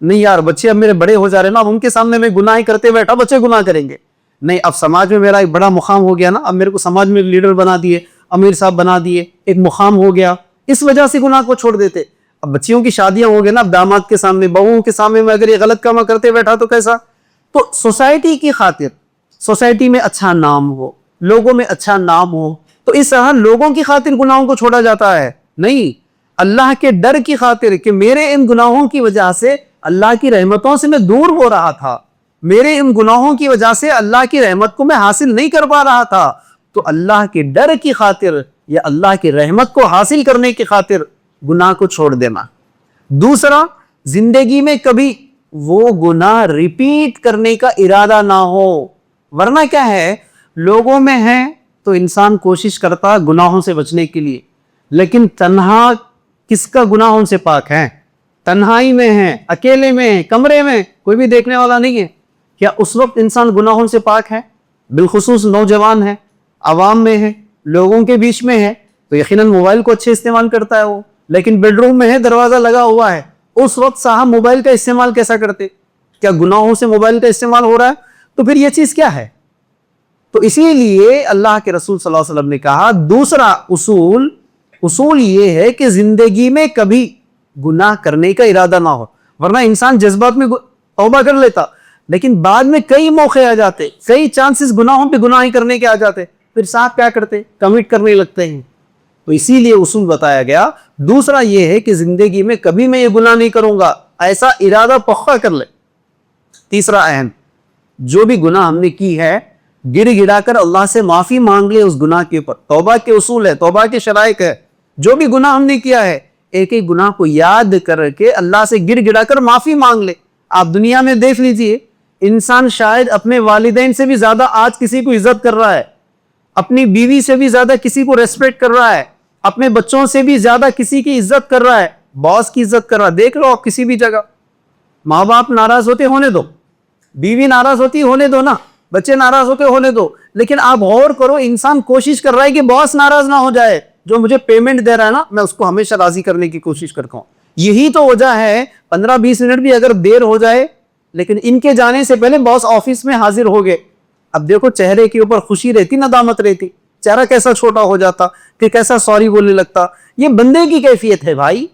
نہیں یار بچے اب میرے بڑے ہو جا رہے ہیں نا, اب ان کے سامنے میں گناہ ہی کرتے بیٹھا, بچے گناہ کریں گے. نہیں, اب سماج میں میرا ایک بڑا مقام ہو گیا نا, اب میرے کو سماج میں لیڈر بنا دیے, امیر صاحب بنا دیے, ایک مقام ہو گیا, اس وجہ سے گناہ کو چھوڑ دیتے. اب بچیوں کی شادیاں ہو گئی نا, اب داماد کے سامنے, بہوؤں کے سامنے میں اگر یہ غلط کام کرتے بیٹھا تو کیسا. تو سوسائٹی کی خاطر, سوسائٹی میں اچھا نام ہو, لوگوں میں اچھا نام ہو, تو اس طرح لوگوں کی خاطر گناہوں کو چھوڑا جاتا ہے. نہیں, اللہ کے ڈر کی خاطر کہ میرے ان گناہوں کی وجہ سے اللہ کی رحمتوں سے میں دور ہو رہا تھا, میرے ان گناہوں کی وجہ سے اللہ کی رحمت کو میں حاصل نہیں کر پا رہا تھا, تو اللہ کے ڈر کی خاطر یا اللہ کی رحمت کو حاصل کرنے کی خاطر گناہ کو چھوڑ دینا. دوسرا, زندگی میں کبھی وہ گناہ ریپیٹ کرنے کا ارادہ نہ ہو. ورنہ کیا ہے, لوگوں میں ہے تو انسان کوشش کرتا گناہوں سے بچنے کے لیے, لیکن تنہا کس کا گناہوں سے پاک ہے؟ تنہائی میں ہے, اکیلے میں ہے, کمرے میں, کوئی بھی دیکھنے والا نہیں ہے, کیا اس وقت انسان گناہوں سے پاک ہے؟ بالخصوص نوجوان ہے, عوام میں ہے, لوگوں کے بیچ میں ہے, تو یقیناً موبائل کو اچھے استعمال کرتا ہے وہ. لیکن بیڈ روم میں ہے, دروازہ لگا ہوا ہے, اس وقت صاحب موبائل کا استعمال کیسا کرتے؟ کیا گناہوں سے موبائل کا استعمال ہو رہا ہے؟ تو پھر یہ چیز کیا ہے؟ تو اسی لیے اللہ کے رسول صلی اللہ علیہ وسلم نے کہا دوسرا اصول یہ ہے کہ زندگی میں کبھی گناہ کرنے کا ارادہ نہ ہو. ورنہ انسان جذبات میں توبہ کر لیتا, لیکن بعد میں کئی موقع آ جاتے, کئی چانسز گناہوں پہ گناہ کرنے کے آ جاتے, پھر صاحب کیا کرتے؟ کمٹ کرنے لگتے ہیں. تو اسی لیے اصول بتایا گیا. دوسرا یہ ہے کہ زندگی میں کبھی میں یہ گناہ نہیں کروں گا, ایسا ارادہ پختہ کر لے. تیسرا اہم, جو بھی گناہ ہم نے کی ہے گڑ گڑا کر اللہ سے معافی مانگ لے اس گناہ کے اوپر. توبہ کے اصول ہے, توبہ کے شرائط ہے. جو بھی گناہ ہم نے کیا ہے ایک ایک گناہ کو یاد کر کے اللہ سے گڑ گڑا کر معافی مانگ لے. آپ دنیا میں دیکھ لیجئے, انسان شاید اپنے والدین سے بھی زیادہ آج کسی کو عزت کر رہا ہے, اپنی بیوی سے بھی زیادہ کسی کو ریسپیکٹ کر رہا ہے, اپنے بچوں سے بھی زیادہ کسی کی عزت کر رہا ہے, باس کی عزت کر رہا ہے. دیکھ لو آپ کسی بھی جگہ, ماں باپ ناراض ہوتے ہونے دو, بیوی ناراض ہوتی ہونے دو نا, بچے ناراض ہوتے ہونے دو, لیکن آپ غور کرو انسان کوشش کر رہا ہے کہ باس ناراض نہ ہو جائے, جو مجھے پیمنٹ دے رہا ہے نا میں اس کو ہمیشہ راضی کرنے کی کوشش کرتا ہوں. یہی تو وجہ ہے 15-20 منٹ بھی اگر دیر ہو جائے, لیکن ان کے جانے سے پہلے باس آفس میں حاضر ہو گئے. اب دیکھو چہرے کے اوپر خوشی رہتی, ندامت رہتی, چہرہ کیسا چھوٹا ہو جاتا, کہ کیسا سوری بولنے لگتا. یہ بندے کی کیفیت ہے بھائی.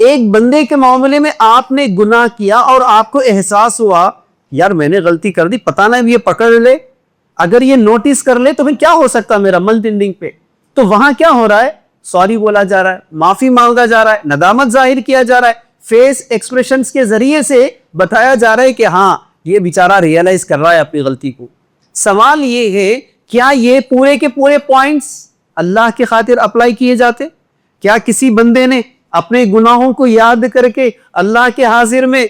ایک بندے کے معاملے میں آپ نے گناہ کیا اور آپ کو احساس ہوا یار میں نے غلطی کر دی, پتہ نہیں یہ پکڑ لے, اگر یہ نوٹس کر لے تو پھر کیا ہو سکتا میرا منتھ اینڈنگ پہ. تو وہاں کیا ہو رہا ہے؟ سوری بولا جا رہا ہے, معافی مانگا جا رہا ہے, ندامت ظاہر کیا جا رہا ہے, فیس ایکسپریشنز کے ذریعے سے بتایا جا رہا ہے کہ ہاں یہ بیچارہ ریئلائز کر رہا ہے اپنی غلطی کو. سوال یہ ہے کیا یہ پورے کے پورے پوائنٹس اللہ کی خاطر اپلائی کیے جاتے؟ کیا کسی بندے نے اپنے گناہوں کو یاد کر کے اللہ کے حاضر میں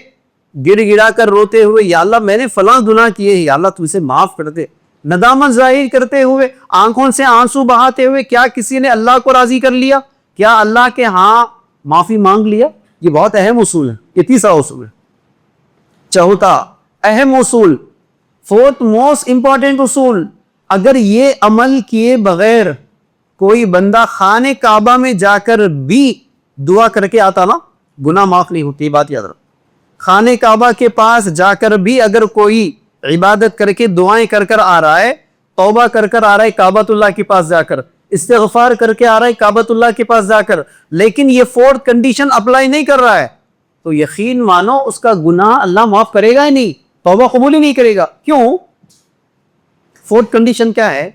گڑ گڑا کر روتے ہوئے یا اللہ میں نے فلاں گناہ کیے ہیں, یا اللہ تو اسے معاف کر دے, ندامت ظاہر کرتے ہوئے, آنکھوں سے آنسو بہاتے ہوئے, کیا کسی نے اللہ کو راضی کر لیا؟ کیا اللہ کے ہاں معافی مانگ لیا؟ یہ بہت اہم اصول ہے. یہ تیسرا اصول ہے. چوتھا اہم اصول, فورتھ موسٹ امپورٹنٹ اصول, اگر یہ عمل کیے بغیر کوئی بندہ خانہ کعبہ میں جا کر بھی دعا کر کے آتا نا, گناہ معاف نہیں ہوتی. بات یاد رکھو, خانہ کعبہ کے پاس جا کر بھی اگر کوئی عبادت کر کے دعائیں کر کر آ رہا ہے, توبہ کر کر آ رہا ہے کعبۃ اللہ کے پاس جا کر, استغفار کر کے آ رہا ہے کعبۃ اللہ کے پاس جا کر, لیکن یہ فورتھ کنڈیشن اپلائی نہیں کر رہا ہے, تو یقین مانو اس کا گناہ اللہ معاف کرے گا ہی نہیں, توبہ قبول ہی نہیں کرے گا. کیوں؟ فورتھ کنڈیشن کیا ہے؟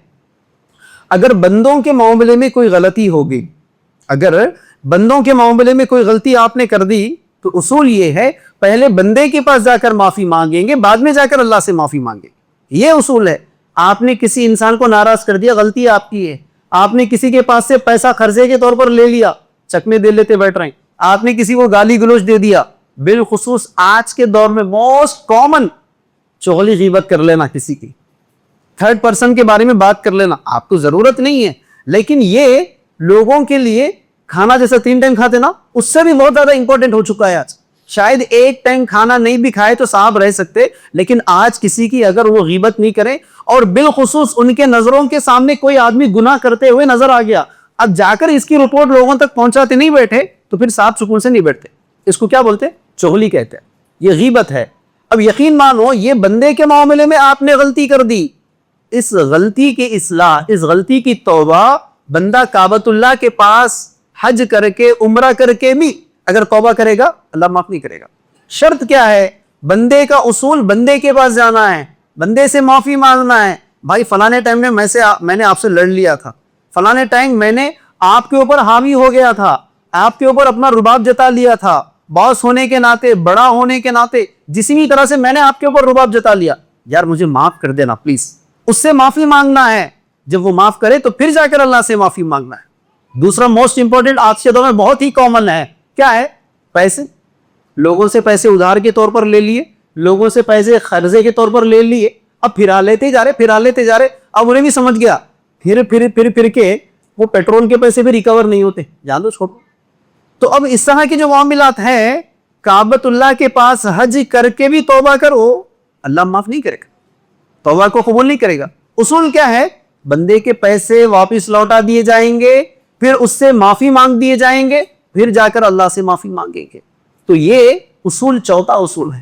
اگر بندوں کے معاملے میں کوئی غلطی ہوگی, اگر بندوں کے معاملے میں کوئی غلطی آپ نے کر دی, تو اصول یہ ہے پہلے بندے کے پاس جا کر معافی مانگیں گے, بعد میں جا کر اللہ سے معافی مانگیں. یہ اصول ہے. آپ نے کسی انسان کو ناراض کر دیا, غلطی آپ کی ہے. آپ نے کسی کے پاس سے پیسہ قرضے کے طور پر لے لیا, چکمے دے لیتے بیٹھ رہے ہیں. آپ نے کسی کو گالی گلوچ دے دیا, بالخصوص آج کے دور میں موسٹ کامن چغلی غیبت کر لینا, کسی کی تھرڈ پرسن کے بارے میں بات کر لینا. آپ کو ضرورت نہیں ہے, لیکن یہ لوگوں کے لیے کھانا جیسا 3 ٹائم کھاتے نا, اس سے بھی بہت زیادہ امپورٹنٹ ہو چکا ہے آج. شاید 1 ٹائم کھانا نہیں بھی کھائے تو صاحب رہ سکتے, لیکن آج کسی کی اگر وہ غیبت نہیں کرے, اور بالخصوص ان کے نظروں کے سامنے کوئی آدمی گناہ کرتے ہوئے نظر آ گیا, اب جا کر اس کی رپورٹ لوگوں تک پہنچاتے نہیں بیٹھے, تو پھر صاحب سکون سے نہیں بیٹھتے. اس کو کیا بولتے؟ چغلی کہتے ہیں. یہ غیبت ہے. اب یقین مانو یہ بندے کے معاملے میں آپ نے غلطی کر دی, اس غلطی کی اصلاح, اس غلطی کی توبہ بندہ کعبۃ اللہ کے پاس حج کر کے عمرہ کر کے بھی اگر توبہ کرے گا اللہ معاف نہیں کرے گا. شرط کیا ہے؟ بندے کا اصول بندے کے پاس جانا ہے, بندے سے معافی مانگنا ہے. بھائی فلانے ٹائم میں میں نے آپ سے لڑ لیا تھا, فلانے ٹائم میں نے آپ کے اوپر حاوی ہو گیا تھا, آپ کے اوپر اپنا رباب جتا لیا تھا, باس ہونے کے ناطے, بڑا ہونے کے ناطے جسی بھی طرح سے میں نے آپ کے اوپر رباب جتا لیا, یار مجھے معاف کر دینا پلیز. اس سے معافی مانگنا ہے, جب وہ معاف کرے تو پھر جا کر اللہ سے معافی مانگنا ہے. دوسرا موسٹ امپورٹنٹ آج کے دور میں بہت ہی کامن ہے, کیا ہے؟ پیسے. لوگوں سے پیسے ادھار کے طور پر لے لیے, لوگوں سے پیسے قرضے کے طور پر لے لیے, اب پھرا لیتے جا رہے. اب انہیں بھی سمجھ گیا پھر کے وہ پیٹرول کے پیسے بھی ریکور نہیں ہوتے, جان دو چھوڑو. تو اب اس طرح کے جو معاملات ہیں, کعبۃ اللہ کے پاس حج کر کے بھی توبہ کرو, اللہ معاف نہیں کرے گا, توبہ کو قبول نہیں کرے گا. اصول کیا ہے؟ بندے کے پیسے واپس لوٹا دیے جائیں گے, پھر اس سے معافی مانگ دیے جائیں گے, پھر جا کر اللہ سے معافی مانگیں گے. تو یہ اصول چوتھا اصول ہے.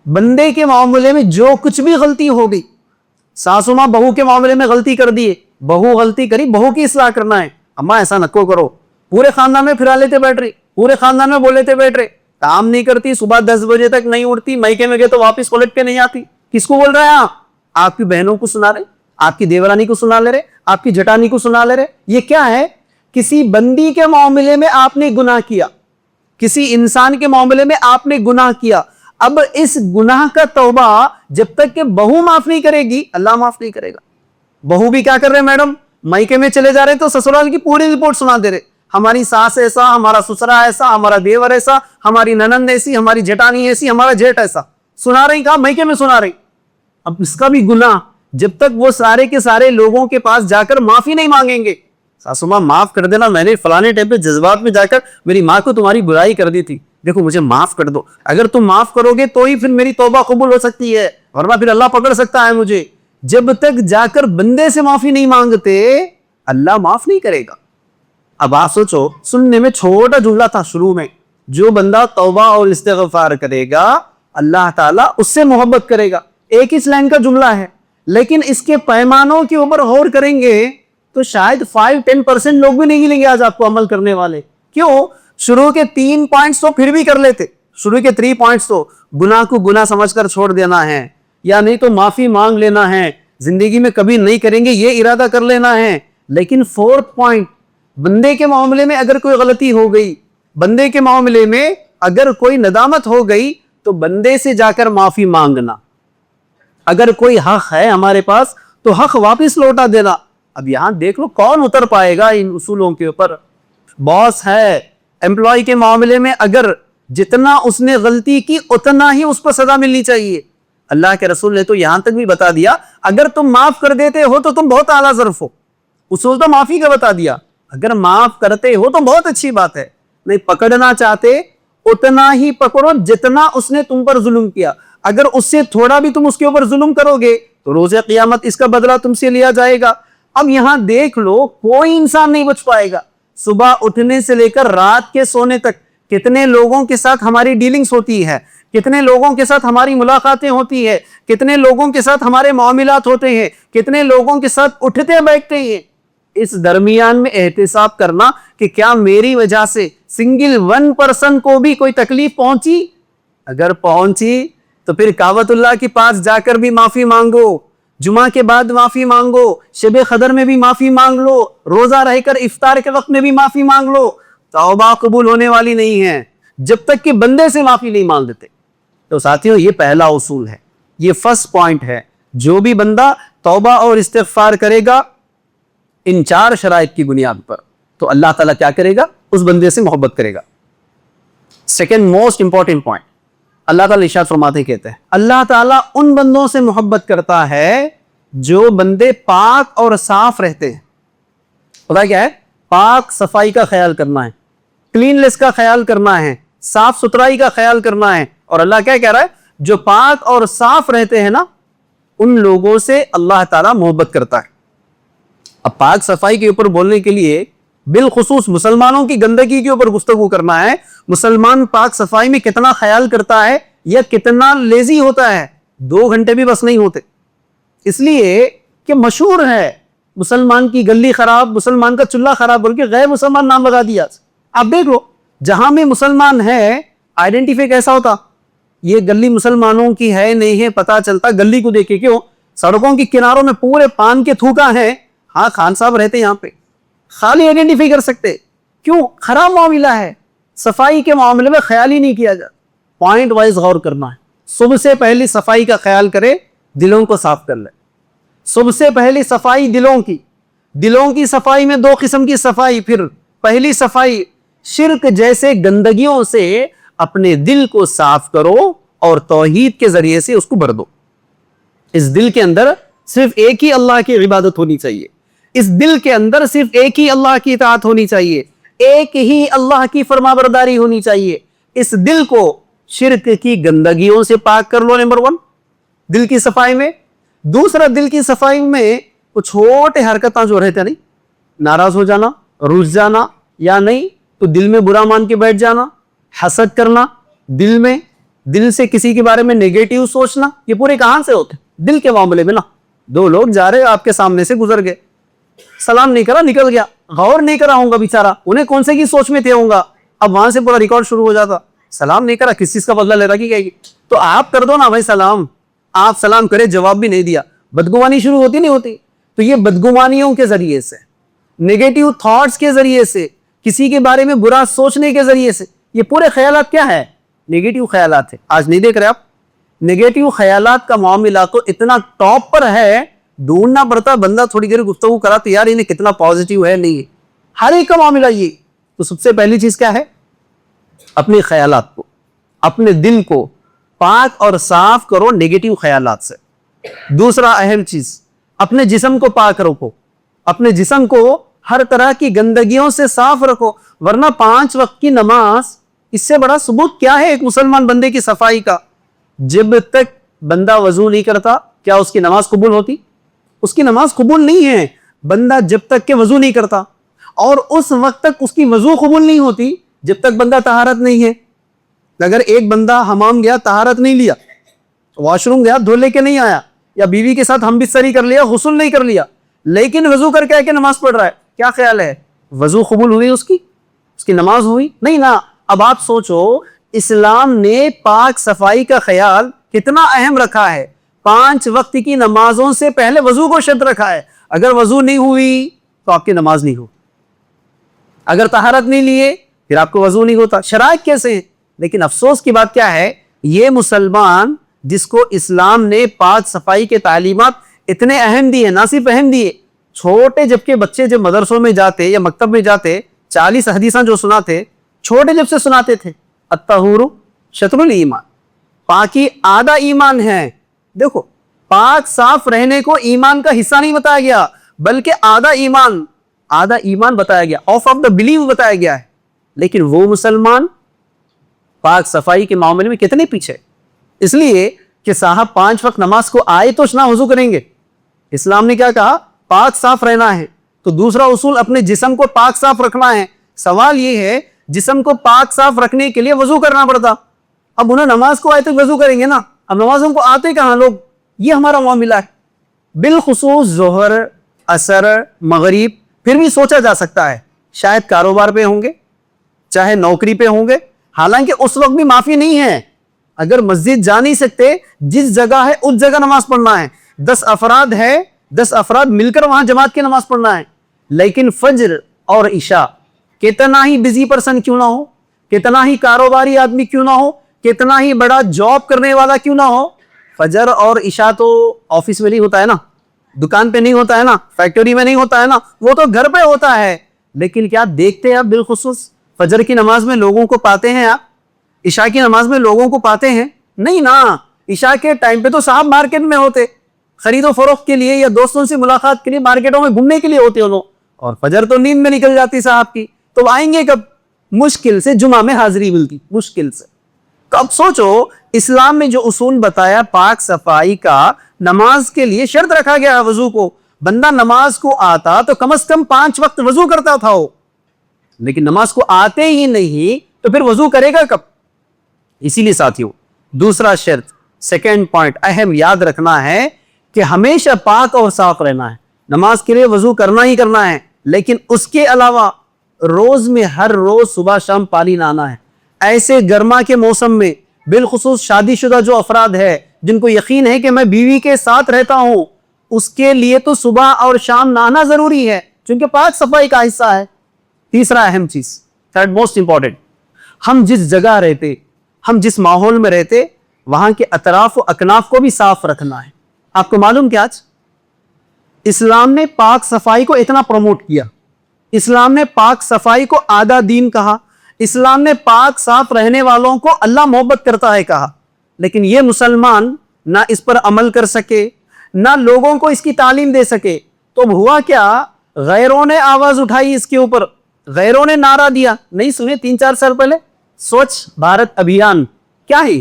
بندے کے معاملے میں جو کچھ بھی غلطی ہوگی, ساسو ماں بہو کے معاملے میں غلطی کر دیے, بہو غلطی کری, بہو کی اصلاح کرنا ہے. اماں ایسا نکو کرو, پورے خاندان میں پھرا لیتے بیٹھ رہی, پورے خاندان میں بول لیتے بیٹھ رہے, کام نہیں کرتی, صبح 10 بجے تک نہیں اٹھتی, میکے میں گئے تو واپس پلٹ کے نہیں آتی. کس کو بول رہے ہیں آپ کی بہنوں کو سنا رہے, آپ کی دیورانی کو سنا لے رہے, آپ کی جٹانی کو سنا لے رہے. یہ کیا ہے؟ کسی بندی کے معاملے میں آپ نے گناہ کیا, کسی انسان کے معاملے میں آپ نے گناہ کیا. اب اس گناہ کا توبہ جب تک کہ بہو معاف نہیں کرے گی اللہ معاف نہیں کرے گا. بہو بھی کیا کر رہے میڈم, مائکے میں چلے جا رہے تو سسرال کی پوری رپورٹ سنا دے رہے, ہماری ساس ایسا, ہمارا سسرا ایسا, ہمارا دیور ایسا, ہماری ننند ایسی, ہماری جٹانی ایسی, ہمارا جیٹ ایسا, سنا رہی. کہا مائکے میں سنا رہی. اب اس کا بھی گناہ, جب تک وہ سارے کے سارے لوگوں کے پاس جا کر معافی نہیں مانگیں گے, ساسو ماں معاف کر دینا, میں نے فلانے ٹائم پہ جذبات میں جا کر میری ماں کو تمہاری برائی کر دی تھی, دیکھو مجھے معاف کر دو. اگر تم معاف کرو گے تو ہی پھر میری توبہ قبول ہو سکتی ہے, ورنہ پھر اللہ پکڑ سکتا ہے مجھے. جب تک جا کر بندے سے معافی نہیں مانگتے اللہ معاف نہیں کرے گا. اب آپ سوچو, سننے میں چھوٹا جملہ تھا شروع میں, جو بندہ توبہ اور استغفار کرے گا اللہ تعالیٰ اس سے محبت کرے گا. ایک اس لائن کا جملہ ہے, لیکن اس کے پیمانوں کے اوپر غور کریں گے تو شاید 5-10% لوگ بھی نہیں ملیں گے آج آپ کو عمل کرنے والے. کیوں؟ شروع کے 3 پوائنٹس تو پھر بھی کر لیتے, شروع کے 3 پوائنٹس تو گناہ کو گناہ سمجھ کر چھوڑ دینا ہے, یا نہیں تو معافی مانگ لینا ہے, زندگی میں کبھی نہیں کریں گے یہ ارادہ کر لینا ہے. لیکن 4تھ پوائنٹ, بندے کے معاملے میں اگر کوئی غلطی ہو گئی, بندے کے معاملے میں اگر کوئی ندامت ہو گئی تو بندے سے جا کر معافی مانگنا. اگر کوئی حق ہے ہمارے پاس تو حق واپس لوٹا دینا. اب یہاں دیکھ لو کون اتر پائے گا ان اصولوں کے اوپر. باس ہے, امپلائی کے معاملے میں اگر جتنا اس نے غلطی کی اتنا ہی اس کو سزا ملنی چاہیے. اللہ کے رسول نے تو یہاں تک بھی بتا دیا, اگر تم معاف کر دیتے ہو تو تم بہت اعلیٰ ظرف ہو. اصول تو معافی کا بتا دیا, اگر معاف کرتے ہو تو بہت اچھی بات ہے, نہیں پکڑنا چاہتے اتنا ہی پکڑو جتنا اس نے تم پر ظلم کیا. اگر اس سے تھوڑا بھی تم اس کے اوپر ظلم کرو گے تو روز قیامت اس کا بدلہ تم سے لیا جائے گا. اب یہاں دیکھ لو کوئی انسان نہیں بچ پائے گا. صبح اٹھنے سے لے کر رات کے سونے تک کتنے لوگوں کے ساتھ ہماری ڈیلنگز ہوتی ہے, کتنے لوگوں کے ساتھ ہماری ملاقاتیں ہوتی ہے, کتنے لوگوں کے ساتھ ہمارے معاملات ہوتے ہیں, کتنے لوگوں کے ساتھ اٹھتے بیٹھتے ہیں. اس درمیان میں احتساب کرنا کہ کیا میری وجہ سے سنگل 1% کو بھی کوئی تکلیف پہنچی, اگر پہنچی تو پھر کعبۃ اللہ کے پاس جا کر بھی معافی مانگو, جمعہ کے بعد معافی مانگو, شب قدر میں بھی معافی مانگ لو, روزہ رہ کر افطار کے وقت میں بھی معافی مانگ لو. توبہ قبول ہونے والی نہیں ہے جب تک کہ بندے سے معافی نہیں مانگ دیتے. تو ساتھیوں یہ پہلا اصول ہے, یہ فرسٹ پوائنٹ ہے. جو بھی بندہ توبہ اور استغفار کرے گا ان 4 شرائط کی بنیاد پر تو اللہ تعالیٰ کیا کرے گا, اس بندے سے محبت کرے گا. سیکنڈ موسٹ امپورٹنٹ پوائنٹ, اللہ تعالیٰ ارشاد فرماتے کہتے ہیں اللہ تعالیٰ ان بندوں سے محبت کرتا ہے جو بندے پاک اور صاف رہتے ہیں. خدا کیا ہے؟ پاک صفائی کا خیال کرنا ہے, کلینلیس کا خیال کرنا ہے, صاف ستھرائی کا خیال کرنا ہے. اور اللہ کیا کہہ رہا ہے؟ جو پاک اور صاف رہتے ہیں نا ان لوگوں سے اللہ تعالیٰ محبت کرتا ہے. اب پاک صفائی کے اوپر بولنے کے لیے بالخصوص مسلمانوں کی گندگی کے اوپر گفتگو کرنا ہے. مسلمان پاک صفائی میں کتنا خیال کرتا ہے یا کتنا لیزی ہوتا ہے, 2 گھنٹے بھی بس نہیں ہوتے. اس لیے کہ مشہور ہے مسلمان کی گلی خراب, مسلمان کا چولہا خراب بول کے غیر مسلمان نام لگا دیا. آپ دیکھ لو جہاں میں مسلمان ہے آئیڈینٹیفائی کیسا ہوتا, یہ گلی مسلمانوں کی ہے نہیں ہے پتا چلتا گلی کو دیکھ کے. کیوں؟ سڑکوں کی کناروں میں پورے پان کے تھوکا ہیں, ہاں خان صاحب رہتے یہاں پہ, خالی آئیڈینٹیفائی کر سکتے. کیوں؟ خراب معاملہ ہے, صفائی کے معاملے میں خیال ہی نہیں کیا جاتا. پوائنٹ وائز غور کرنا ہے. صبح سے پہلی صفائی کا خیال کرے, دلوں کو صاف کر لے. صبح سے پہلی صفائی دلوں کی صفائی میں 2 قسم کی صفائی. پھر پہلی صفائی شرک جیسے گندگیوں سے اپنے دل کو صاف کرو اور توحید کے ذریعے سے اس کو بھر دو. اس دل کے اندر صرف ایک ہی اللہ کی عبادت ہونی چاہیے, اس دل کے اندر صرف ایک ہی اللہ کی اطاعت ہونی چاہیے, ایک ہی اللہ کی فرمانبرداری ہونی چاہیے. اس دل کو شرک کی گندگیوں سے پاک کر لو, نمبر 1 دل کی صفائی میں. دوسرا, دل کی صفائی میں وہ چھوٹے حرکتاں جو رہتے نہیں, ناراض ہو جانا, رس جانا, یا نہیں تو دل میں برا مان کے بیٹھ جانا, حسد کرنا دل سے کسی کے بارے میں نیگیٹو سوچنا, یہ پورے کہاں سے ہوتے؟ دل کے معاملے میں نا. 2 لوگ جا رہے آپ کے سامنے سے گزر گئے, سلام نہیں کرا, نکل گیا, غور نہیں کرا ہوں گا بیچارہ, انہیں کون سے کی سوچ میں تھے ہوں گا. اب وہاں سے پورا ریکارڈ شروع ہو جاتا, سلام نہیں کرا, کس چیز کا بدلہ لے رہا کی کہے گی. تو آپ کر دو نا بھائی سلام, آپ سلام کرے جواب بھی نہیں دیا, بدگمانی شروع ہوتی نہیں ہوتی؟ تو یہ بدگمانیوں کے ذریعے سے, نیگیٹو تھاٹس کے ذریعے سے, کسی کے بارے میں برا سوچنے کے ذریعے سے, یہ پورے خیالات کیا ہے؟ نیگیٹو خیالات ہے. آج نہیں دیکھ رہے آپ نیگیٹو خیالات کا معاملہ تو اتنا ٹاپ پر ہے, ڈھونڈنا پڑتا بندہ تھوڑی دیر گفتگو کرا تو یار انہیں کتنا پازیٹیو ہے, نہیں ہر ایک کا معاملہ یہ. تو سب سے پہلی چیز کیا ہے؟ اپنے خیالات کو, اپنے دل کو پاک اور صاف کرو نیگیٹو خیالات سے. دوسرا اہم چیز, اپنے جسم کو پاک رکھو, اپنے جسم کو ہر طرح کی گندگیوں سے صاف رکھو. ورنہ 5 وقت کی نماز, اس سے بڑا ثبوت کیا ہے ایک مسلمان بندے کی صفائی کا؟ جب تک بندہ وضو نہیں کرتا کیا اس کی نماز قبول ہوتی؟ اس کی نماز قبول نہیں ہے بندہ جب تک کہ وضو نہیں کرتا, اور اس وقت تک اس کی وضو قبول نہیں ہوتی جب تک بندہ طہارت نہیں ہے. اگر ایک بندہ حمام گیا, طہارت نہیں لیا, واش روم گیا, دھو لے کے نہیں آیا, یا بیوی کے ساتھ ہم بستری کر لیا, غسل نہیں کر لیا, لیکن وضو کر کے آ کے نماز پڑھ رہا ہے, کیا خیال ہے وضو قبول ہوئی اس کی نماز ہوئی؟ نہیں نا. اب آپ سوچو اسلام نے پاک صفائی کا خیال کتنا اہم رکھا ہے. 5 وقت کی نمازوں سے پہلے وضو کو شرط رکھا ہے. اگر وضو نہیں ہوئی تو آپ کی نماز نہیں ہو, اگر طہارت نہیں لیے پھر آپ کو وضو نہیں ہوتا. شرائط کیسے ہیں؟ لیکن افسوس کی بات کیا ہے, یہ مسلمان جس کو اسلام نے پاک صفائی کے تعلیمات اتنے اہم دیے, نہ صرف اہم دیے, چھوٹے جبکہ بچے جب مدرسوں میں جاتے یا مکتب میں جاتے 40 حدیثاں جو سناتے, چھوٹے جب سے سناتے تھے, الطہور شطر الایمان, پاکی آدھا ایمان ہے. دیکھو پاک صاف رہنے کو ایمان کا حصہ نہیں بتایا گیا بلکہ آدھا ایمان بتایا گیا, آف دا بلیو بتایا گیا ہے. لیکن وہ مسلمان پاک صفائی کے معاملے میں کتنے پیچھے, اس لیے کہ صاحب 5 وقت نماز کو آئے تو نہ وضو کریں گے. اسلام نے کیا کہا؟ پاک صاف رہنا ہے. تو دوسرا اصول اپنے جسم کو پاک صاف رکھنا ہے. سوال یہ ہے جسم کو پاک صاف رکھنے کے لیے وضو کرنا پڑتا, اب انہیں نماز کو آئے تو وضو کریں گے نا, اب نمازوں کو آتے کہاں لوگ, یہ ہمارا معاملہ ہے. بالخصوص ظہر, عصر, مغرب پھر بھی سوچا جا سکتا ہے شاید کاروبار پہ ہوں گے, چاہے نوکری پہ ہوں گے, حالانکہ اس وقت بھی معافی نہیں ہے. اگر مسجد جا نہیں سکتے, جس جگہ ہے اس جگہ نماز پڑھنا ہے. 10 افراد ہے, 10 افراد مل کر وہاں جماعت کی نماز پڑھنا ہے. لیکن فجر اور عشاء, کتنا ہی بزی پرسن کیوں نہ ہو, کتنا ہی کاروباری آدمی کیوں نہ ہو, کتنا ہی بڑا جاب کرنے والا کیوں نہ ہو, فجر اور عشاء تو آفس میں نہیں ہوتا ہے نا, دکان پہ نہیں ہوتا ہے نا, فیکٹری میں نہیں ہوتا ہے نا, وہ تو گھر پہ ہوتا ہے. لیکن کیا دیکھتے ہیں آپ بالخصوص فجر کی نماز میں لوگوں کو پاتے ہیں آپ, عشاء کی نماز میں لوگوں کو پاتے ہیں؟ نہیں نا. عشاء کے ٹائم پہ تو صاحب مارکیٹ میں ہوتے, خرید و فروخت کے لیے یا دوستوں سے ملاقات کے لیے مارکیٹوں میں گھومنے کے لیے ہوتے ہیں لوگ, اور فجر تو نیند میں نکل جاتی صاحب کی, تو آئیں گے کب؟ مشکل سے جمعہ میں حاضری ملتی, مشکل سے. تو اب سوچو اسلام میں جو اصول بتایا پاک صفائی کا, نماز کے لیے شرط رکھا گیا وضو کو. بندہ نماز کو آتا تو کم از کم 5 وقت وضو کرتا تھا وہ, لیکن نماز کو آتے ہی نہیں تو پھر وضو کرے گا کب؟ اسی لیے ساتھیوں دوسرا شرط، سیکنڈ پوائنٹ اہم یاد رکھنا ہے کہ ہمیشہ پاک اور صاف رہنا ہے. نماز کے لیے وضو کرنا ہی کرنا ہے، لیکن اس کے علاوہ روز میں ہر روز صبح شام پانی نہانا ہے. ایسے گرما کے موسم میں بالخصوص شادی شدہ جو افراد ہے جن کو یقین ہے کہ میں بیوی کے ساتھ رہتا ہوں، اس کے لیے تو صبح اور شام نہانا ضروری ہے، چونکہ پاک صفائی کا حصہ ہے. تیسرا اہم چیز، تھرڈ موسٹ امپورٹنٹ، ہم جس جگہ رہتے، ہم جس ماحول میں رہتے، وہاں کے اطراف و اکناف کو بھی صاف رکھنا ہے. آپ کو معلوم کیا آج اسلام نے پاک صفائی کو اتنا پروموٹ کیا، اسلام نے پاک صفائی کو آدھا دین کہا، اسلام نے پاک صاف رہنے والوں کو اللہ محبت کرتا ہے کہا، لیکن یہ مسلمان نہ اس پر عمل کر سکے، نہ لوگوں کو اس کی تعلیم دے سکے. تو اب ہوا کیا؟ غیروں نے آواز اٹھائی اس کے اوپر، غیروں نے نعرہ دیا. نہیں سنے 3-4 سال پہلے سوچھ بھارت ابھیان؟ کیا ہے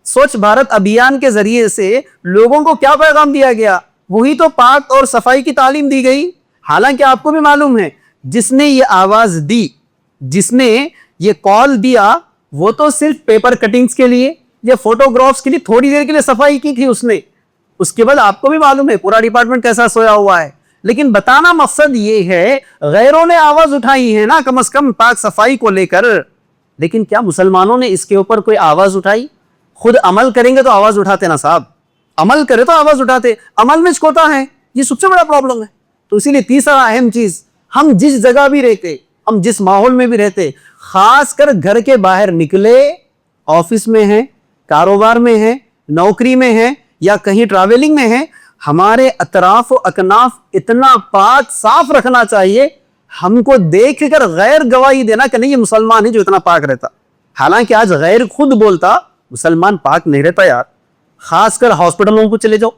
سوچھ بھارت ابھیان کے ذریعے سے لوگوں کو کیا پیغام دیا گیا؟ وہی تو پاک اور صفائی کی تعلیم دی گئی. حالانکہ آپ کو بھی معلوم ہے جس نے یہ آواز دی، جس نے یہ کال دیا، وہ تو صرف پیپر کٹنگز کے لیے یا فوٹوگرافز کے لیے تھوڑی دیر کے لیے صفائی کی تھی اس نے. اس کے بعد آپ کو بھی معلوم ہے پورا ڈپارٹمنٹ کیسا سویا ہوا ہے. لیکن بتانا مقصد یہ ہے غیروں نے آواز اٹھائی ہے نا کم از کم پاک صفائی کو لے کر، لیکن کیا مسلمانوں نے اس کے اوپر کوئی آواز اٹھائی؟ خود عمل کریں گے تو آواز اٹھاتے نا صاحب، عمل کرے تو آواز اٹھاتے، عمل میں چھوٹا ہے. یہ سب سے بڑا پرابلم ہے. تو اسی لیے تیسرا اہم چیز، ہم جس جگہ بھی رہتے، ہم جس ماحول میں بھی رہتے، خاص کر گھر کے باہر نکلے، آفس میں ہیں، کاروبار میں ہیں، نوکری میں ہیں یا کہیں ٹریولنگ میں ہیں، ہمارے اطراف و اکناف اتنا پاک صاف رکھنا چاہیے ہم کو دیکھ کر غیر گواہی دینا کہ نہیں یہ مسلمان ہے جو اتنا پاک رہتا. حالانکہ آج غیر خود بولتا مسلمان پاک نہیں رہتا یار. خاص کر ہاسپٹلوں کو چلے جاؤ،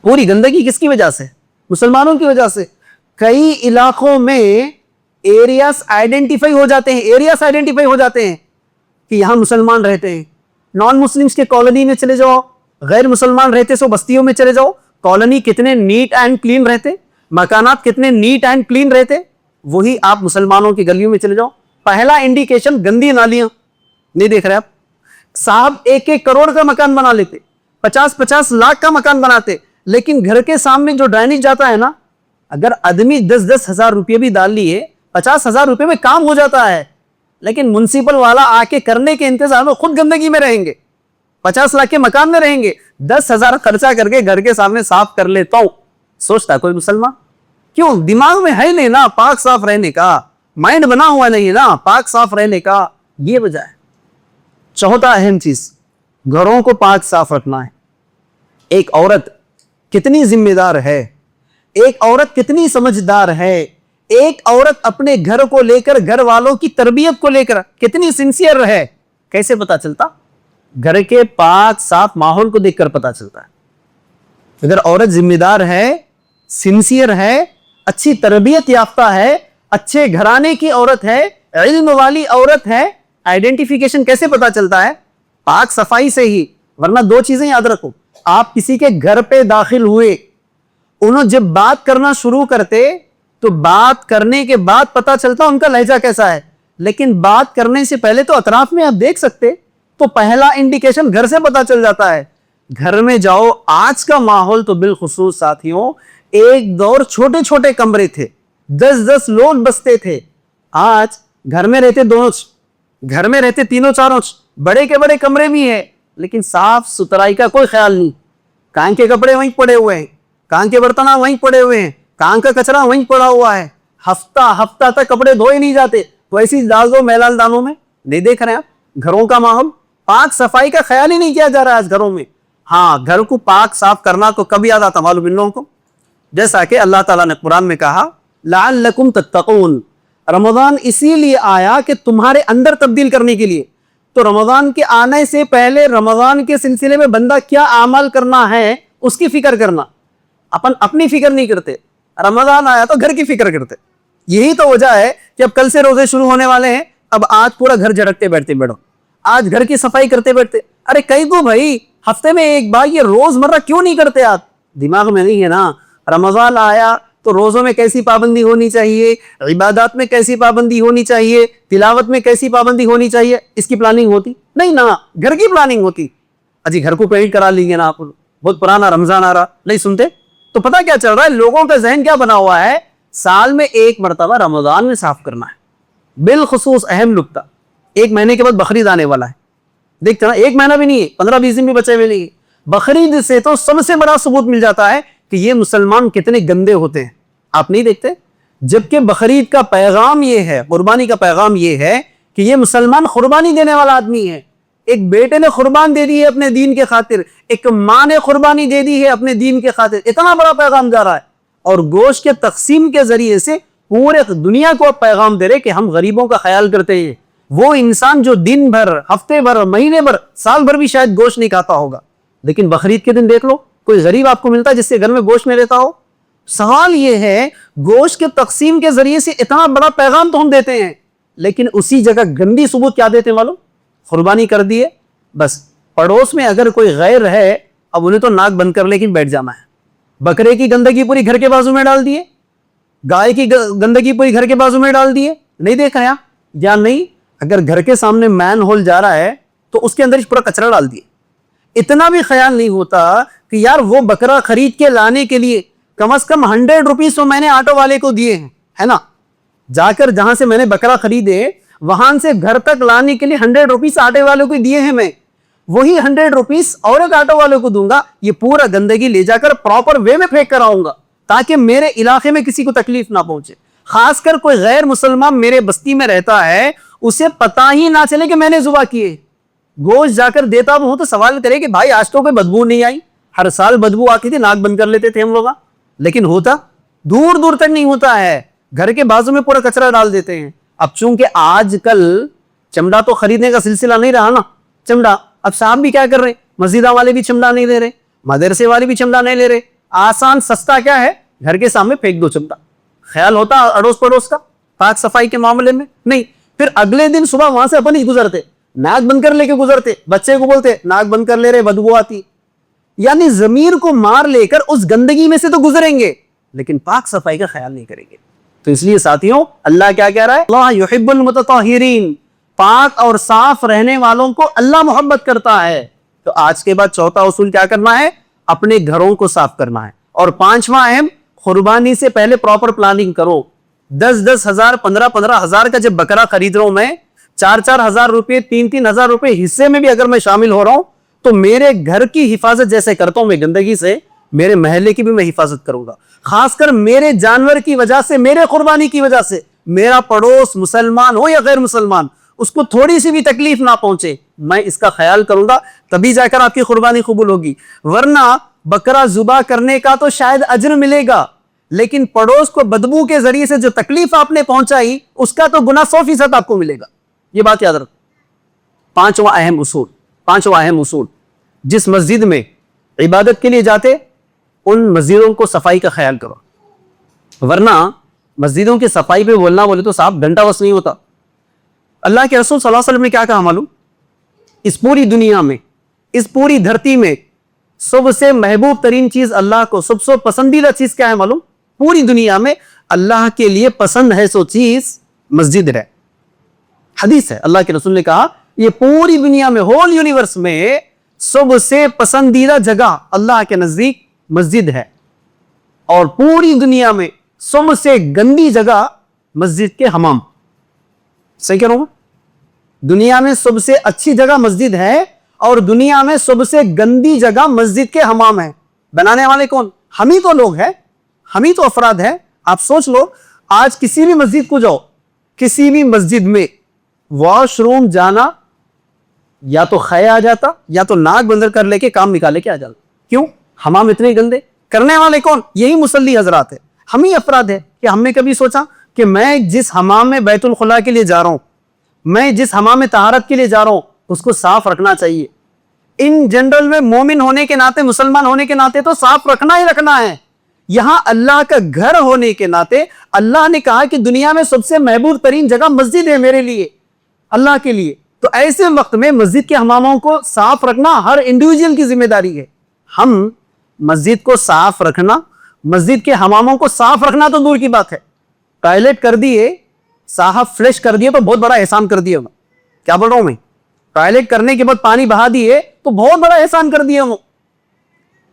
پوری گندگی کس کی وجہ سے؟ مسلمانوں کی وجہ سے. کئی علاقوں میں ایریاز آئیڈینٹیفائی ہو جاتے ہیں کہ یہاں مسلمان رہتے ہیں. نان مسلمز کے کالونی میں چلے جاؤ، غیر مسلمان رہتے سو بستیوں میں چلے جاؤ، کالونی کتنے نیٹ اینڈ کلین رہتے، مکانات کتنے نیٹ اینڈ کلین رہتے. وہی آپ مسلمانوں کی گلیوں میں چلے جاؤ، پہلا انڈیکیشن گندی نالیاں. نہیں دیکھ رہے آپ صاحب 1-1 کروڑ کا مکان بنا لیتے، 50-50 لاکھ کا مکان بناتے، لیکن گھر کے سامنے جو ڈرینیج جاتا ہے نا، اگر آدمی 10-10 ہزار روپے بھی ڈال لیے 50 ہزار روپے میں کام ہو جاتا ہے. لیکن منسپل والا آ کے کرنے کے انتظار میں خود گندگی میں رہیں گے، 50 لاکھ کے مکان میں رہیں گے، 10 ہزار خرچہ کر کے گھر کے سامنے صاف کر لیتا ہوں. سوچتا کوئی مسلمان؟ کیوں؟ دماغ میں ہے نہیں نا پاک صاف رہنے کا، مائنڈ بنا ہوا نہیں نا پاک صاف رہنے کا. یہ وجہ ہے. چوتھا اہم چیز، گھروں کو پاک صاف رکھنا ہے. ایک عورت کتنی ذمہ دار ہے، ایک عورت کتنی سمجھدار ہے، ایک عورت اپنے گھر کو لے کر، گھر والوں کی تربیت کو لے کر کتنی سنسیئر ہے. کیسے پتا چلتا؟ گھر کے پاک صاف ماحول کو دیکھ کر پتا چلتا ہے. اگر عورت ذمہ دار ہے، سنسیئر ہے، اچھی تربیت یافتہ ہے، اچھے گھرانے کی عورت ہے، علم والی عورت ہے، آئیڈینٹیفیکیشن کیسے پتا چلتا ہے؟ پاک صفائی سے ہی. ورنہ 2 چیزیں یاد رکھو، آپ کسی کے گھر پہ داخل ہوئے، انہوں جب بات کرنا شروع کرتے تو بات کرنے کے بعد پتا چلتا ان کا لہجہ کیسا ہے، لیکن بات کرنے سے پہلے تو اطراف میں آپ دیکھ سکتے، تو پہلا انڈیکیشن گھر سے پتا چل جاتا ہے. گھر میں جاؤ، آج کا ماحول تو بالخصوص ساتھیوں، ایک دور چھوٹے چھوٹے کمرے تھے، 10-10 لوگ بستے تھے. آج گھر میں رہتے 2، گھر میں رہتے 3-4، بڑے کے بڑے کمرے بھی ہیں، لیکن صاف ستھرائی کا کوئی خیال نہیں. کان کے کپڑے وہیں پڑے ہوئے ہیں، کان کے برتن وہیں پڑے ہوئے ہیں، کان کا کچرا وہیں پڑا ہوا ہے. ہفتہ تک کپڑے دھوئے نہیں جاتے، تو ایسی ڈال دو میلال دانوں میں. نہیں دیکھ رہے ہیں آپ گھروں کا ماحول؟ پاک صفائی کا خیال ہی نہیں کیا جا رہا آج گھروں میں. ہاں، گھر کو پاک صاف کرنا تو کب یاد آتا معلوم ان لوگوں کو؟ جیسا کہ اللہ تعالیٰ نے قرآن میں کہا لعلکم تتقون. رمضان اسی لیے آیا کہ تمہارے اندر تبدیل کرنے کے لیے. تو رمضان کے آنے سے پہلے رمضان کے سلسلے میں بندہ کیا اعمال کرنا ہے اس کی فکر کرنا. اپنی فکر نہیں کرتے. رمضان آیا تو گھر کی فکر کرتے. یہی تو وجہ ہے کہ اب کل سے روزے شروع ہونے والے ہیں، اب آج پورا گھر جھڑکتے بیٹھتے بیٹھو، آج گھر کی صفائی کرتے بیٹھتے. ارے کئی کو بھائی ہفتے میں ایک بار، یہ روز مرہ کیوں نہیں کرتے؟ آپ دماغ میں نہیں ہے نا. رمضان آیا تو روزوں میں کیسی پابندی ہونی چاہیے, عبادات میں کیسی پابندی ہونی چاہیے, تلاوت میں کیسی پابندی ہونی چاہیے, اس کی پلاننگ ہوتی نہیں نا, گھر کی پلاننگ ہوتی. اجی گھر کو پینٹ کرا لیں گے نا آپ, بہت پرانا رمضان آ رہا, نہیں سنتے. تو پتہ کیا چل رہا ہے, لوگوں کا ذہن کیا بنا ہوا ہے, سال میں ایک مرتبہ رمضان میں صاف کرنا ہے. بالخصوص اہم نکتہ, 1 مہینے کے بعد بقرعید آنے والا ہے. دیکھتے نا, 1 مہینہ بھی نہیں ہے, 15-20 دن بھی بچے ہوئے نہیں ہے. بقرعید سے تو سب سے بڑا ثبوت مل جاتا ہے کہ یہ مسلمان کتنے گندے ہوتے ہیں. آپ نہیں دیکھتے, جبکہ بقرعید کا پیغام یہ ہے, قربانی کا پیغام یہ ہے کہ یہ مسلمان قربانی دینے والا آدمی ہے. ایک بیٹے نے قربان دے دی ہے اپنے دین کے خاطر, ایک ماں نے قربانی دے دی ہے اپنے دین کے خاطر. اتنا بڑا پیغام جا رہا ہے, اور گوشت کے تقسیم کے ذریعے سے پورے دنیا کو پیغام دے رہے کہ ہم غریبوں کا خیال کرتے ہیں. وہ انسان جو دن بھر, ہفتے بھر, مہینے بھر, سال بھر بھی شاید گوشت نہیں کھاتا ہوگا, لیکن بقرعید کے دن دیکھ لو کوئی غریب آپ کو ملتا ہے جس کے گھر میں گوشت نہیں رہتا ہو. سوال یہ ہے, گوشت کے تقسیم کے ذریعے سے اتنا بڑا پیغام تو ہم دیتے ہیں, لیکن اسی جگہ گندی ثبوت کیا دیتے ہیں معلوم, قربانی کر دیے. بس پڑوس میں اگر کوئی غیر ہے, اب انہیں تو ناک بند کر لیکن بیٹھ جانا ہے. بکرے کی گندگی پوری گھر کے بازو میں ڈال دیے, گائے کی گندگی پوری گھر کے بازو میں ڈال دیے. نہیں دیکھا یا نہیں, اگر گھر کے سامنے مین ہول جا رہا ہے تو اس کے اندر پورا کچرا ڈال دیے. اتنا بھی خیال نہیں ہوتا کہ یار وہ بکرا خرید کے لانے کے لیے کم از کم 100 روپیز تو میں نے آٹو والے کو دیے ہیں, ہے نا. جا کر جہاں سے میں نے بکرا خریدے وہاں سے گھر تک لانے کے لیے 100 روپیز آٹے والے کو دیے ہیں. میں وہی 100 روپیز اور ایک آٹو والے کو دوں گا, یہ پورا گندگی لے جا کر پراپر وے میں پھینک کر آؤں گا تاکہ میرے علاقے میں کسی کو تکلیف نہ پہنچے. خاص کر کوئی غیر مسلمان میرے بستی میں رہتا ہے, اسے پتہ ہی نہ چلے کہ میں نے ذبح کیے. گوشت جا کر دیتا ہوں تو سوال کرے کہ بھائی آج تو کوئی بدبو نہیں آئی. ہر سال بدبو آتی تھی, ناک بند کر لیتے تھے ہم لوگ, لیکن ہوتا دور دور تک نہیں ہوتا ہے. گھر کے بازو میں پورا کچرا ڈال دیتے ہیں. اب چونکہ آج کل چمڑا تو خریدنے کا سلسلہ نہیں رہا نا, چمڑا اب صاحب بھی کیا کر رہے ہیں, مسجدہ والے بھی چمڑا نہیں لے رہے, مدرسے والے بھی چمڑا نہیں لے رہے. آسان سستا کیا ہے, گھر کے سامنے پھینک دو چمڑا. خیال ہوتا اڑوس پڑوس کا پاک صفائی کے معاملے میں نہیں. پھر اگلے دن صبح وہاں سے اپن ہی گزرتے, ناک بند کر لے کے گزرتے, بچے کو بولتے ناک بند کر لے رہے, بدبو آتی. یعنی ضمیر کو مار لے کر اس گندگی میں سے تو گزریں گے, لیکن پاک صفائی کا خیال نہیں کریں گے. تو اس لیے ساتھیوں, اللہ کیا کہہ رہا ہے, اللہ یحب المتطہرین, پاک اور صاف رہنے والوں کو اللہ محبت کرتا ہے. تو آج کے بعد چوتھا اصول کیا کرنا ہے, اپنے گھروں کو صاف کرنا ہے. اور 5واں اہم, قربانی سے پہلے پراپر پلاننگ کرو. 10-10 ہزار 15-15 ہزار کا جب بکرا خرید رہا ہوں میں, 4-4 ہزار روپے 3-3 ہزار روپے حصے میں بھی اگر میں شامل ہو رہا ہوں تو میرے گھر کی حفاظت جیسے کرتا ہوں میں گندگی سے, میرے محلے کی بھی میں حفاظت کروں گا. خاص کر میرے جانور کی وجہ سے, میرے قربانی کی وجہ سے میرا پڑوس مسلمان ہو یا غیر مسلمان, اس کو تھوڑی سی بھی تکلیف نہ پہنچے, میں اس کا خیال کروں گا, تبھی جا کر آپ کی قربانی قبول ہوگی. ورنہ بکرا ذبح کرنے کا تو شاید اجر ملے گا, لیکن پڑوس کو بدبو کے ذریعے سے جو تکلیف آپ نے پہنچائی اس کا تو گناہ 100% آپ کو ملے گا. یہ بات یاد رکھو. 5واں اہم اصول, جس مسجد میں عبادت کے لیے جاتے ان مسجدوں کو صفائی کا خیال کرو. ورنہ مسجدوں کی صفائی پہ بولنا بولے تو صاحب گھنٹہ بس نہیں ہوتا. اللہ کے رسول صلی اللہ علیہ وسلم نے کیا کہا معلوم, اس پوری دنیا میں, اس پوری دھرتی میں سب سے محبوب ترین چیز اللہ کو, سب سے پسندیدہ چیز کیا ہے معلوم, پوری دنیا میں اللہ کے لیے پسند ہے سو چیز مسجد ہے. حدیث ہے, اللہ کے رسول نے کہا یہ پوری دنیا میں, ہول یونیورس میں سب سے پسندیدہ جگہ اللہ کے نزدیک مسجد ہے, اور پوری دنیا میں سب سے گندی جگہ مسجد کے حمام. صحیح کہہ رہا ہوں, دنیا میں سب سے اچھی جگہ مسجد ہے اور دنیا میں سب سے گندی جگہ مسجد کے حمام ہے. بنانے والے کون, ہم ہی تو لوگ ہیں, ہم ہی تو افراد ہیں. آپ سوچ لو, آج کسی بھی مسجد کو جاؤ, کسی بھی مسجد میں واش روم جانا یا تو خے آ جاتا یا تو ناک بند کر لے کے کام نکالے کے آ جاتا. کیوں, حمام اتنے گندے. کرنے والے کون, یہی مصلی حضرات ہیں, ہم ہی افراد ہیں. کہ ہم نے کبھی سوچا کہ میں جس حمام میں بیت الخلاء کے لیے جا رہا ہوں, میں جس حمام میں طہارت کے لیے جا رہا ہوں, اس کو صاف رکھنا چاہیے. ان جنرل میں مومن ہونے کے ناطے, مسلمان ہونے کے ناطے تو صاف رکھنا ہی رکھنا ہے. یہاں اللہ کا گھر ہونے کے ناطے اللہ نے کہا کہ دنیا میں سب سے محبوب ترین جگہ مسجد ہے میرے لیے, اللہ کے لیے. تو ایسے وقت میں مسجد کے حماموں کو صاف رکھنا ہر انڈیویجول کی ذمہ داری ہے. ہم مسجد کو صاف رکھنا, مسجد کے حماموں کو صاف رکھنا تو دور کی بات ہے، ٹوائلٹ کر دیے، صاف فلش کر دیے تو بہت بڑا احسان کر دیے. کیا بول رہا ہوں میں؟ ٹوائلٹ کرنے کے بعد پانی بہا دیے تو بہت بڑا احسان کر دیے.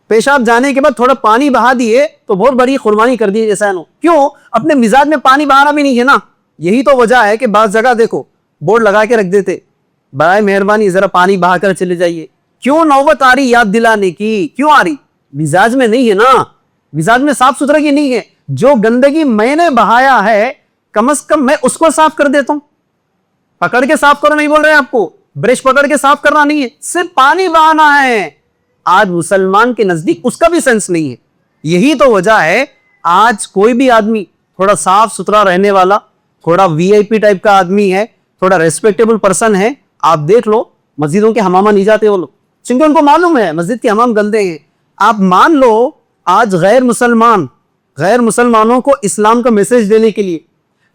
پیشاب جانے کے بعد تھوڑا پانی بہا دیے تو بہت بڑی قربانی کر دی احسان ہو. کیوں؟ اپنے مزاج میں پانی بہانا بھی نہیں ہے نا. یہی تو وجہ ہے کہ بعض جگہ دیکھو بورڈ لگا کے رکھ دیتے، برائے مہربانی ذرا پانی بہا کر چلے جائیے. کیوں نوبت آ رہی یاد دلانے کی؟ کیوں آ رہی؟ مزاج میں نہیں ہے نا، مزاج میں صاف ستھرا کی نہیں ہے. جو گندگی میں نے بہایا ہے کم از کم میں اس کو صاف کر دیتا ہوں. پکڑ کے صاف کرو نہیں بول رہے آپ کو، برش پکڑ کے صاف کرنا نہیں ہے، صرف پانی بہانا ہے. آج مسلمان کے نزدیک اس کا بھی سینس نہیں ہے. یہی تو وجہ ہے آج کوئی بھی آدمی تھوڑا صاف ستھرا رہنے والا، تھوڑا وی آئی پی ٹائپ کا آدمی ہے، تھوڑا ریسپیکٹیبل پرسن ہے، آپ دیکھ لو مسجدوں کے حمامہ نہیں جاتے وہ لوگ، چونکہ ان کو معلوم ہے مسجد کے حمام گندے ہیں. آپ مان لو آج غیر مسلمانوں کو اسلام کا میسج دینے کے لیے،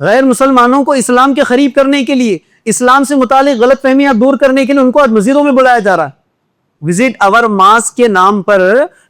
غیر مسلمانوں کو اسلام کے قریب کرنے کے لیے، اسلام سے متعلق غلط فہمیاں دور کرنے کے لیے ان کو آج مسجدوں میں بلایا جا رہا ہے. وزٹ اور ماسک کے نام پر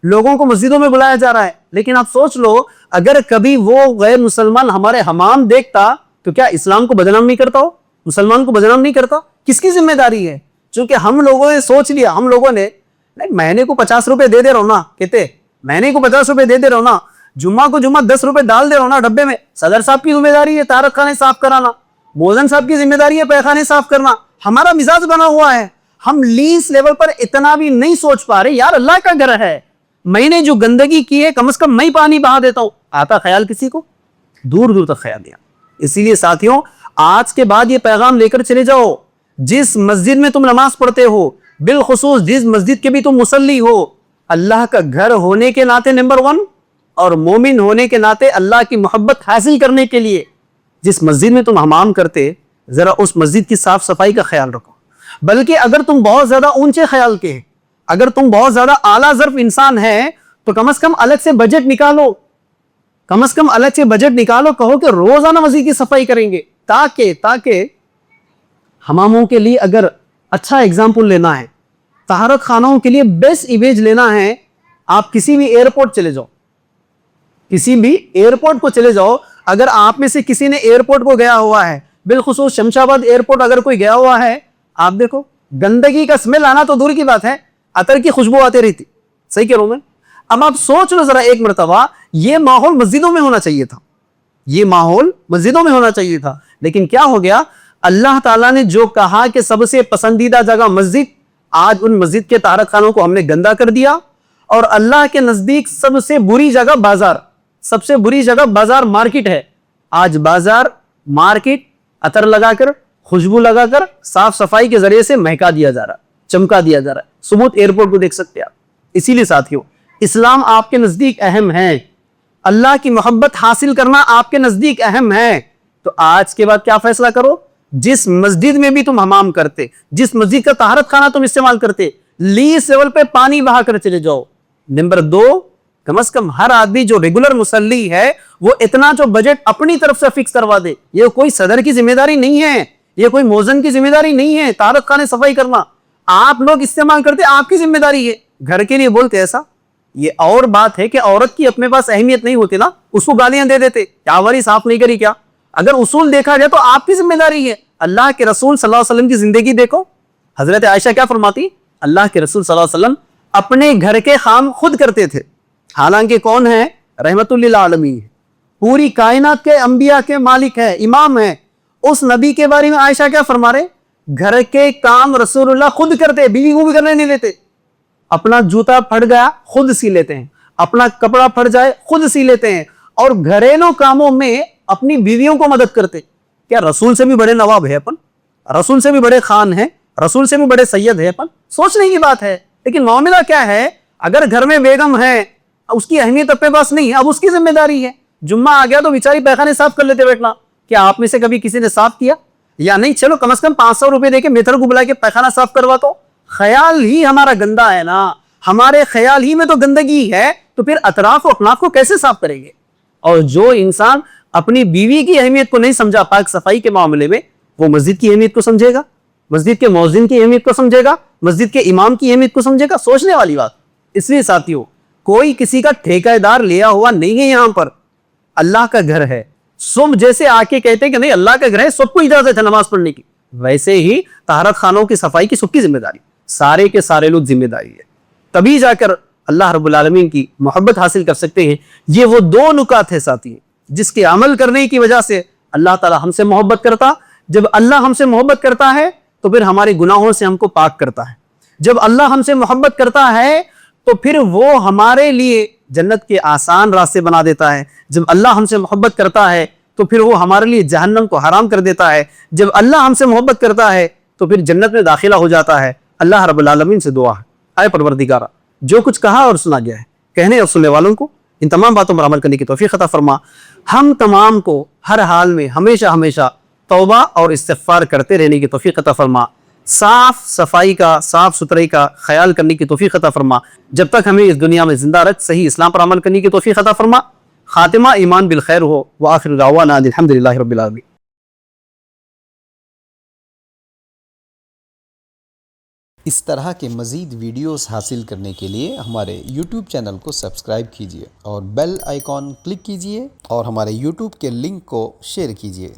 لوگوں کو مسجدوں میں بلایا جا رہا ہے. لیکن آپ سوچ لو اگر کبھی وہ غیر مسلمان ہمارے حمام دیکھتا تو کیا اسلام کو بدنام نہیں کرتا؟ ہو مسلمان کو بدنام نہیں کرتا؟ کس کی ذمہ داری ہے؟ چونکہ ہم لوگوں نے سوچ لیا، ہم لوگوں نے مہینے کو 50 روپے دے رہا ہوں نا، کہتے مہینے کو 50 روپے دے رہا ہوں نا، جمعہ کو جمعہ 10 روپے ڈال دے رہا ہوں نا ڈبے میں. صدر صاحب کی ذمہ داری ہے طہارت خانے صاف کرانا، موذن صاحب کی ذمہ داری ہے پیخانے صاف کرنا. ہمارا مزاج بنا ہوا ہے، ہم لیس لیول پر اتنا بھی نہیں سوچ پا رہے یار اللہ کا گھر ہے، میں نے جو گندگی کی ہے کم از کم میں پانی بہا دیتا ہوں. آتا خیال کسی کو؟ دور دور تک خیال دیا. اسی لیے ساتھیوں آج کے بعد یہ پیغام لے کر چلے جاؤ، جس مسجد میں تم نماز پڑھتے ہو، بالخصوص جس مسجد کے بھی تم مصلی ہو، اللہ کا گھر ہونے کے ناطے نمبر 1 اور مومن ہونے کے ناطے اللہ کی محبت حاصل کرنے کے لیے جس مسجد میں تم حمام کرتے، ذرا اس مسجد کی صاف صفائی کا خیال رکھو. بلکہ اگر تم بہت زیادہ اونچے خیال کے، اگر تم بہت زیادہ اعلیٰ ظرف انسان ہے تو کم از کم الگ سے بجٹ نکالو، کم از کم الگ سے بجٹ نکالو، کہو کہ روزانہ مسجد کی صفائی کریں گے. تاکہ حماموں کے لیے اگر اچھا اگزامپل لینا ہے، طہارت خانوں کے لیے بیسٹ امیج لینا ہے، آپ کسی بھی ایئرپورٹ چلے جاؤ، کسی بھی ایئرپورٹ کو چلے جاؤ. اگر آپ میں سے کسی نے ایئرپورٹ کو گیا ہوا ہے، بالخصوص شمشاد آباد ایئرپورٹ اگر کوئی گیا ہوا ہے، آپ دیکھو گندگی کا اسمیل آنا تو دور کی بات ہے، عطر کی خوشبو آتی رہتی. صحیح کہہ رہا ہوں میں؟ اب آپ سوچ لو ذرا ایک مرتبہ، یہ ماحول مسجدوں میں ہونا چاہیے تھا، یہ ماحول مسجدوں میں ہونا چاہیے تھا. لیکن کیا ہو گیا؟ اللہ تعالیٰ نے جو کہا کہ سب سے پسندیدہ جگہ مسجد، آج ان مسجد کے طہارت خانوں کو ہم نے گندا کر دیا. اور اللہ کے نزدیک سب سے بری جگہ بازار، سب سے بری جگہ بازار مارکیٹ ہے. آج بازار مارکیٹ عطر لگا کر، خوشبو لگا کر، صاف صفائی کے ذریعے سے مہکا دیا جا رہا ہے، چمکا دیا جا رہا ہے. ثبوت ایئرپورٹ کو دیکھ سکتے ہیں آپ. اسی لیے ساتھیوں اسلام آپ کے نزدیک اہم ہے، اللہ کی محبت حاصل کرنا آپ کے نزدیک اہم ہے. تو آج کے بعد کیا فیصلہ کرو؟ جس مسجد میں بھی تم حمام کرتے، جس مسجد کا طہارت خانہ تم استعمال کرتے، لیس لیول پہ پانی بہا کر چلے جاؤ. نمبر 2، کم از کم ہر آدمی جو ریگولر مصلی ہے وہ اتنا جو بجٹ اپنی طرف سے فکس کروا دے. یہ کوئی صدر کی ذمہ داری نہیں ہے، یہ کوئی موذن کی ذمہ داری نہیں ہے طہارت خانے صفائی کرنا. آپ لوگ استعمال کرتے، آپ کی ذمہ داری ہے. گھر کے لیے بولتے ایسا. یہ اور بات ہے کہ عورت کی اپنے پاس اہمیت نہیں ہوتی نا، اس کو گالیاں دے دیتے، کیا والی صاف نہیں کری کیا. اگر اصول دیکھا جائے تو آپ کی ذمہ داری ہے. اللہ کے رسول صلی اللہ علیہ وسلم کی زندگی دیکھو، حضرت عائشہ کیا فرماتی؟ اللہ کے رسول صلی اللہ علیہ وسلم اپنے گھر کے کام خود کرتے تھے، حالانکہ کون ہے؟ رحمت للعالمین، پوری کائنات کے انبیاء کے مالک ہے، امام ہے. اس نبی کے بارے میں عائشہ کیا فرما رہے؟ گھر کے کام رسول اللہ خود کرتے، بیوی کو بھی کرنے نہیں دیتے. اپنا جوتا پھٹ گیا خود سی لیتے ہیں، اپنا کپڑا پھٹ جائے خود سی لیتے ہیں، اور گھریلو کاموں میں اپنی بیویوں کو مدد کرتے. کیا رسول سے بھی بڑے نواب ہے اپن؟ رسول سے بھی بڑے خان ہیں، رسول سے بھی بڑے سید ہے اپن؟ سوچنے کی بات ہے. لیکن معاملہ کیا ہے؟ اگر گھر میں بیگم ہے، اس کی اہمیت اپنے پاس نہیں ہے، اب اس کی ذمہ داری ہے. جمعہ آ گیا تو بیچاری پیخانے صاف کر لیتے بیٹھنا. کیا آپ میں سے کبھی کسی نے صاف کیا؟ یا نہیں، چلو کم از کم 500 روپے دے کے میتھر کو بلا کے پیخانہ صاف کروا. تو خیال ہی ہمارا گندا ہے نا، ہمارے خیال ہی میں تو گندگی ہے، تو پھر اطراف و اکناف کو کیسے صاف کریں گے؟ اور جو انسان اپنی بیوی کی اہمیت کو نہیں سمجھا پاک صفائی کے معاملے میں، وہ مسجد کی اہمیت کو سمجھے گا، مسجد کے مؤذن کی اہمیت کو سمجھے گا، مسجد کے امام کی اہمیت کو سمجھے گا؟ سوچنے والی بات. اس لیے ساتھیوں کوئی کسی کا ٹھیکیدار لیا ہوا نہیں ہے یہاں پر, اللہ کا گھر ہے. صبح جیسے آ کے کہتے ہیں کہ نہیں اللہ کا گھر ہے, سب کو اجازت ہے نماز پڑھنے کی, ویسے ہی طہارت خانوں کی صفائی کی سب کی ذمہ داری, سارے کے سارے لوگ ذمہ داری ہے. تبھی جا کر اللہ رب العالمین کی محبت حاصل کر سکتے ہیں. یہ وہ دو نکات ہے ساتھی, جس کے عمل کرنے کی وجہ سے اللہ تعالی ہم سے محبت کرتا. جب اللہ ہم سے محبت کرتا ہے تو پھر ہمارے گناہوں سے ہم کو پاک کرتا ہے. جب اللہ ہم سے محبت کرتا ہے تو پھر وہ ہمارے لیے جنت کے آسان راستے بنا دیتا ہے. جب اللہ ہم سے محبت کرتا ہے تو پھر وہ ہمارے لیے جہنم کو حرام کر دیتا ہے. جب اللہ ہم سے محبت کرتا ہے تو پھر جنت میں داخلہ ہو جاتا ہے. اللہ رب العالمین سے دعا ہے, اے پروردگارا, جو کچھ کہا اور سنا گیا ہے کہنے اور سننے والوں کو ان تمام باتوں پر عمل کرنے کی توفیق عطا فرما. ہم تمام کو ہر حال میں ہمیشہ ہمیشہ توبہ اور استغفار کرتے رہنے کی توفیق عطا فرما. صاف صفائی کا, صاف ستھرائی کا خیال کرنے کی توفیق عطا فرما. جب تک ہمیں اس دنیا میں زندہ رکھ صحیح اسلام پر عمل کرنے کی توفیق عطا فرما. خاتمہ ایمان بالخیر ہو. وآخر دعوانا الحمدللہ رب العالمین. اس طرح کے مزید ویڈیوز حاصل کرنے کے لیے ہمارے YouTube چینل کو سبسکرائب کیجیے اور بیل آئیکن کلک کیجیے اور ہمارے YouTube کے لنک کو شیئر کیجیے.